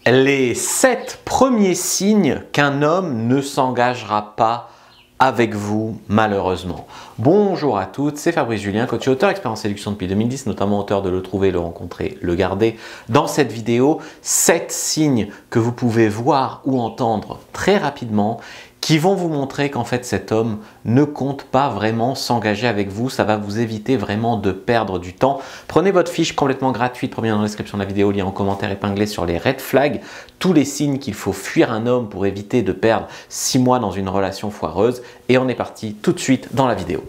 Les 7 premiers signes qu'un homme ne s'engagera pas avec vous, malheureusement. Bonjour à toutes, c'est Fabrice Julien, coach et auteur expert en séduction depuis 2010, notamment auteur de Le Trouver, Le Rencontrer, Le Garder. Dans cette vidéo, 7 signes que vous pouvez voir ou entendre très rapidement qui vont vous montrer qu'en fait cet homme ne compte pas vraiment s'engager avec vous. Ça va vous éviter vraiment de perdre du temps. Prenez votre fiche complètement gratuite, premier dans la description de la vidéo, lien en commentaire épinglé sur les red flags, tous les signes qu'il faut fuir un homme pour éviter de perdre 6 mois dans une relation foireuse. Et on est parti tout de suite dans la vidéo.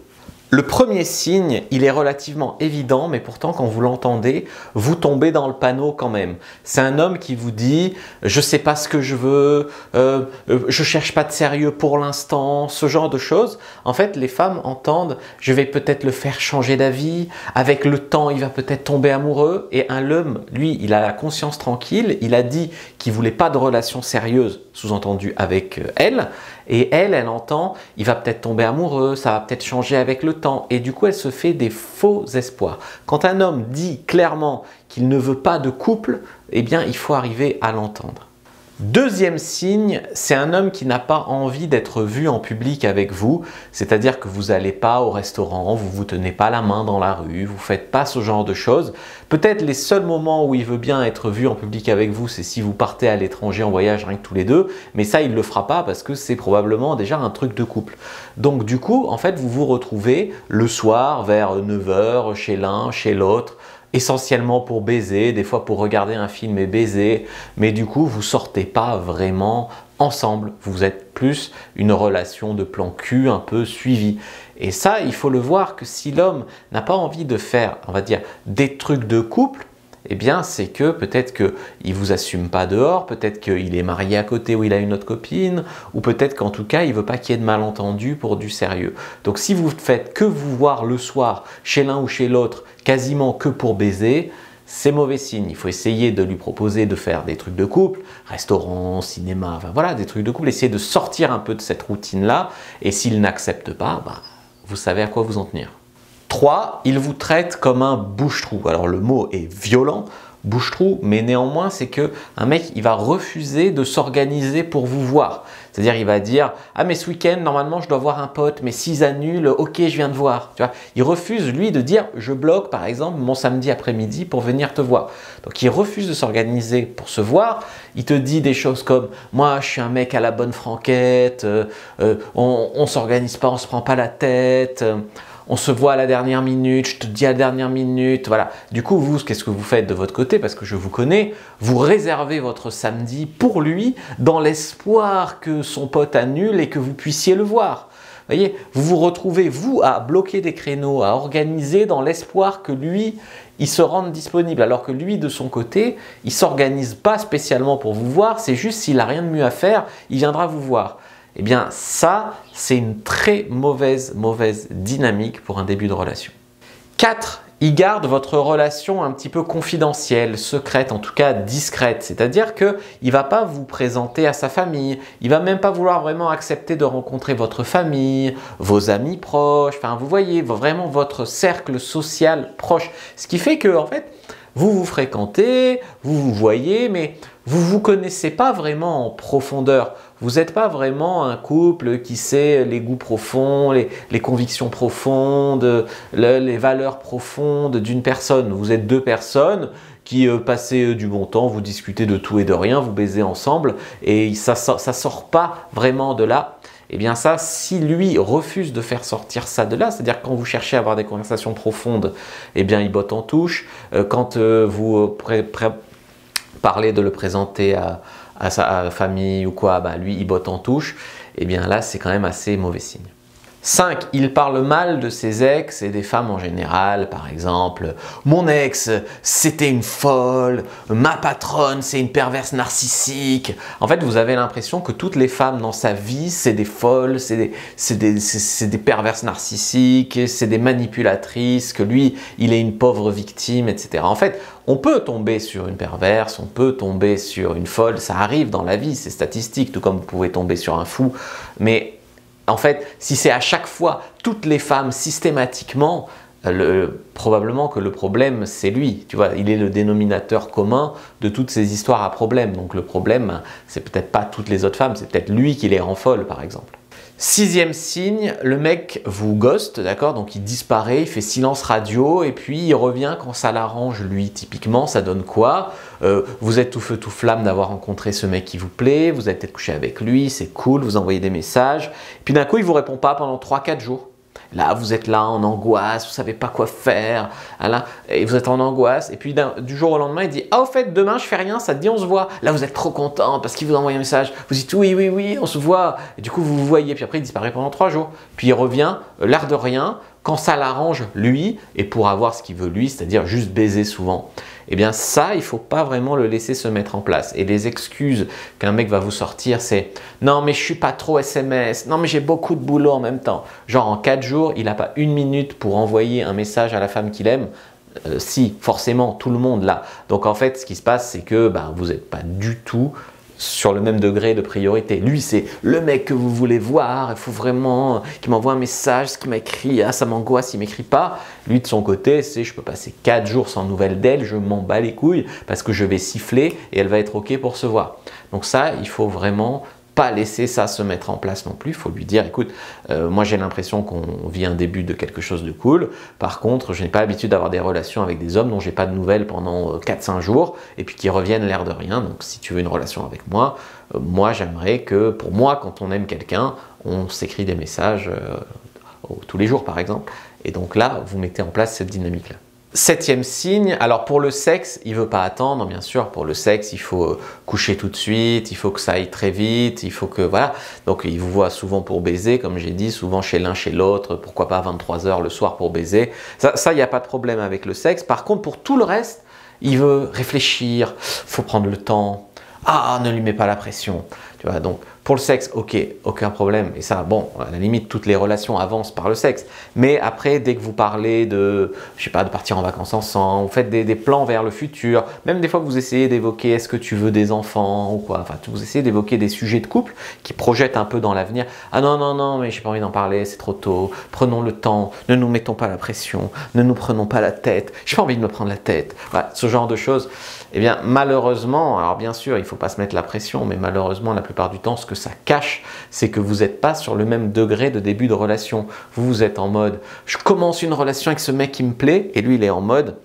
Le premier signe, il est relativement évident, mais pourtant quand vous l'entendez, vous tombez dans le panneau quand même. C'est un homme qui vous dit « je sais pas ce que je veux, je cherche pas de sérieux pour l'instant », ce genre de choses. En fait, les femmes entendent « je vais peut-être le faire changer d'avis, avec le temps il va peut-être tomber amoureux ». Et un homme, lui, il a la conscience tranquille, il a dit qu'il voulait pas de relation sérieuse, sous-entendu avec elle. Et elle entend, il va peut-être tomber amoureux, ça va peut-être changer avec le temps. Et du coup, elle se fait des faux espoirs. Quand un homme dit clairement qu'il ne veut pas de couple, eh bien, il faut arriver à l'entendre. Deuxième signe, c'est un homme qui n'a pas envie d'être vu en public avec vous, c'est-à-dire que vous n'allez pas au restaurant, vous ne vous tenez pas la main dans la rue, vous ne faites pas ce genre de choses. Peut-être les seuls moments où il veut bien être vu en public avec vous, c'est si vous partez à l'étranger en voyage rien que tous les deux, mais ça il ne le fera pas parce que c'est probablement déjà un truc de couple. Donc du coup, en fait, vous vous retrouvez le soir vers 9 h chez l'un, chez l'autre, essentiellement pour baiser, des fois pour regarder un film et baiser, mais du coup vous sortez pas vraiment ensemble, vous êtes plus une relation de plan cul un peu suivie. Et ça, il faut le voir que si l'homme n'a pas envie de faire, on va dire, des trucs de couple, eh bien c'est que peut-être qu'il ne vous assume pas dehors, peut-être qu'il est marié à côté ou il a une autre copine, ou peut-être qu'en tout cas il ne veut pas qu'il y ait de malentendus pour du sérieux. Donc si vous faites que vous voir le soir chez l'un ou chez l'autre, quasiment que pour baiser, c'est mauvais signe. Il faut essayer de lui proposer de faire des trucs de couple, restaurant, cinéma, enfin voilà, des trucs de couple, essayer de sortir un peu de cette routine-là, et s'il n'accepte pas, vous savez à quoi vous en tenir. 3. Il vous traite comme un bouche-trou. Alors le mot est violent, bouche-trou, mais néanmoins c'est que un mec il va refuser de s'organiser pour vous voir. C'est-à-dire il va dire « ah mais ce week-end normalement je dois voir un pote, mais s'ils annulent, ok je viens te voir ». Tu vois, il refuse lui de dire « je bloque par exemple mon samedi après-midi pour venir te voir ». Donc il refuse de s'organiser pour se voir. Il te dit des choses comme « moi je suis un mec à la bonne franquette, on s'organise pas, on se prend pas la tête ». On se voit à la dernière minute, je te dis à la dernière minute, voilà. Du coup, vous, qu'est-ce que vous faites de votre côté? Parce que je vous connais, vous réservez votre samedi pour lui dans l'espoir que son pote annule et que vous puissiez le voir. Vous voyez, vous vous retrouvez, vous, à bloquer des créneaux, à organiser dans l'espoir que lui, il se rende disponible. Alors que lui, de son côté, il ne s'organise pas spécialement pour vous voir, c'est juste s'il n'a rien de mieux à faire, il viendra vous voir. Eh bien ça, c'est une très mauvaise dynamique pour un début de relation. 4. Il garde votre relation un petit peu confidentielle, secrète, en tout cas discrète. C'est-à-dire qu'il ne va pas vous présenter à sa famille, il ne va même pas vouloir vraiment accepter de rencontrer votre famille, vos amis proches, enfin vous voyez, vraiment votre cercle social proche. Ce qui fait que en fait, vous vous fréquentez, vous vous voyez, mais vous ne vous connaissez pas vraiment en profondeur. Vous n'êtes pas vraiment un couple qui sait les goûts profonds, les convictions profondes, les valeurs profondes d'une personne. Vous êtes deux personnes qui passez du bon temps, vous discutez de tout et de rien, vous baisez ensemble et ça sort pas vraiment de là. Eh bien ça, si lui refuse de faire sortir ça de là, c'est-à-dire quand vous cherchez à avoir des conversations profondes, eh bien il botte en touche. Quand vous parlez de le présenter à sa famille ou quoi, lui il botte en touche, et bien là c'est quand même assez mauvais signe. 5. Il parle mal de ses ex et des femmes en général, par exemple « mon ex, c'était une folle, ma patronne, c'est une perverse narcissique ». En fait, vous avez l'impression que toutes les femmes dans sa vie, c'est des folles, c'est des perverses narcissiques, c'est des manipulatrices, que lui, il est une pauvre victime, etc. En fait, on peut tomber sur une perverse, on peut tomber sur une folle, ça arrive dans la vie, c'est statistique, tout comme vous pouvez tomber sur un fou, mais en fait, si c'est à chaque fois toutes les femmes systématiquement, probablement que le problème, c'est lui. Tu vois, il est le dénominateur commun de toutes ces histoires à problème. Donc le problème, c'est peut-être pas toutes les autres femmes, c'est peut-être lui qui les rend folles, par exemple. Sixième signe, le mec vous ghost, d'accord? Donc il disparaît, il fait silence radio et puis il revient quand ça l'arrange lui. Typiquement, ça donne quoi? Vous êtes tout feu tout flamme d'avoir rencontré ce mec qui vous plaît, vous avez peut-être couché avec lui, c'est cool, vous envoyez des messages. Puis d'un coup, il vous répond pas pendant 3-4 jours. Là, vous êtes là en angoisse, vous ne savez pas quoi faire, là, et vous êtes en angoisse, et puis du jour au lendemain, il dit « Ah, au fait, demain, je fais rien, ça te dit, on se voit ». Là, vous êtes trop content parce qu'il vous envoie un message, vous dites « Oui, oui, oui, on se voit ». Et du coup, vous vous voyez, puis après, il disparaît pendant 3 jours. Puis il revient, l'air de rien, quand ça l'arrange lui, et pour avoir ce qu'il veut lui, c'est-à-dire juste baiser souvent. Eh bien ça, il ne faut pas vraiment le laisser se mettre en place. Et les excuses qu'un mec va vous sortir, c'est « Non, mais je ne suis pas trop SMS. Non, mais j'ai beaucoup de boulot en même temps. » Genre en 4 jours, il n'a pas 1 minute pour envoyer un message à la femme qu'il aime. Si, forcément, tout le monde l'a. Donc en fait, ce qui se passe, c'est que vous n'êtes pas du tout sur le même degré de priorité. Lui, c'est le mec que vous voulez voir, il faut vraiment qu'il m'envoie un message, ce qu'il m'a écrit, ah, ça m'angoisse, il ne m'écrit pas. Lui, de son côté, c'est je peux passer 4 jours sans nouvelles d'elle, je m'en bats les couilles parce que je vais siffler et elle va être OK pour se voir. Donc ça, il faut vraiment pas laisser ça se mettre en place non plus. Il faut lui dire, écoute, moi j'ai l'impression qu'on vit un début de quelque chose de cool. Par contre, je n'ai pas l'habitude d'avoir des relations avec des hommes dont j'ai pas de nouvelles pendant 4-5 jours et puis qui reviennent l'air de rien. Donc si tu veux une relation avec moi, moi j'aimerais que, pour moi, quand on aime quelqu'un, on s'écrit des messages tous les jours par exemple. Et donc là, vous mettez en place cette dynamique-là. Septième signe, alors pour le sexe, il ne veut pas attendre, bien sûr. Pour le sexe, il faut coucher tout de suite, il faut que ça aille très vite, il faut que, voilà. Donc il vous voit souvent pour baiser, comme j'ai dit, souvent chez l'un, chez l'autre, pourquoi pas à 23 h le soir pour baiser. Ça, il n'y a pas de problème avec le sexe. Par contre, pour tout le reste, il veut réfléchir, il faut prendre le temps. Ah, ne lui mets pas la pression. Tu vois, donc pour le sexe, ok, aucun problème. Et ça, bon, à la limite, toutes les relations avancent par le sexe. Mais après, dès que vous parlez de, je sais pas, de partir en vacances ensemble, vous faites des plans vers le futur, même des fois vous essayez d'évoquer est-ce que tu veux des enfants ou quoi, enfin, vous essayez d'évoquer des sujets de couple qui projettent un peu dans l'avenir. Ah non, non, non, mais j'ai pas envie d'en parler, c'est trop tôt. Prenons le temps, ne nous mettons pas la pression, ne nous prenons pas la tête. J'ai pas envie de me prendre la tête. Voilà, ce genre de choses. Eh bien, malheureusement, alors bien sûr, il ne faut pas se mettre la pression, mais malheureusement, la plupart du temps, ce que ça cache, c'est que vous n'êtes pas sur le même degré de début de relation. Vous êtes en mode, je commence une relation avec ce mec qui me plaît, et lui, il est en mode,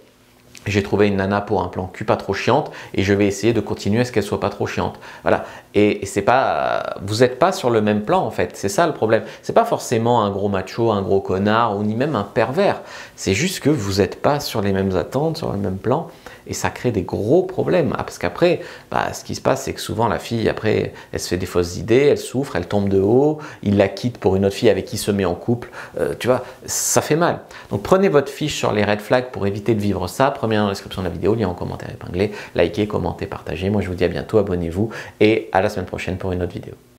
j'ai trouvé une nana pour un plan cul pas trop chiante, et je vais essayer de continuer à ce qu'elle soit pas trop chiante. Voilà. Et c'est pas, vous n'êtes pas sur le même plan, en fait. C'est ça le problème. C'est pas forcément un gros macho, un gros connard, ou ni même un pervers. C'est juste que vous n'êtes pas sur les mêmes attentes, sur le même plan. Et ça crée des gros problèmes. Ah, parce qu'après, ce qui se passe, c'est que souvent la fille, après, elle se fait des fausses idées, elle souffre, elle tombe de haut, il la quitte pour une autre fille avec qui il se met en couple. Tu vois, ça fait mal. Donc prenez votre fiche sur les red flags pour éviter de vivre ça. Prenez dans la description de la vidéo, lien en commentaire épinglé. Likez, commentez, partagez. Moi, je vous dis à bientôt, abonnez-vous et à la semaine prochaine pour une autre vidéo.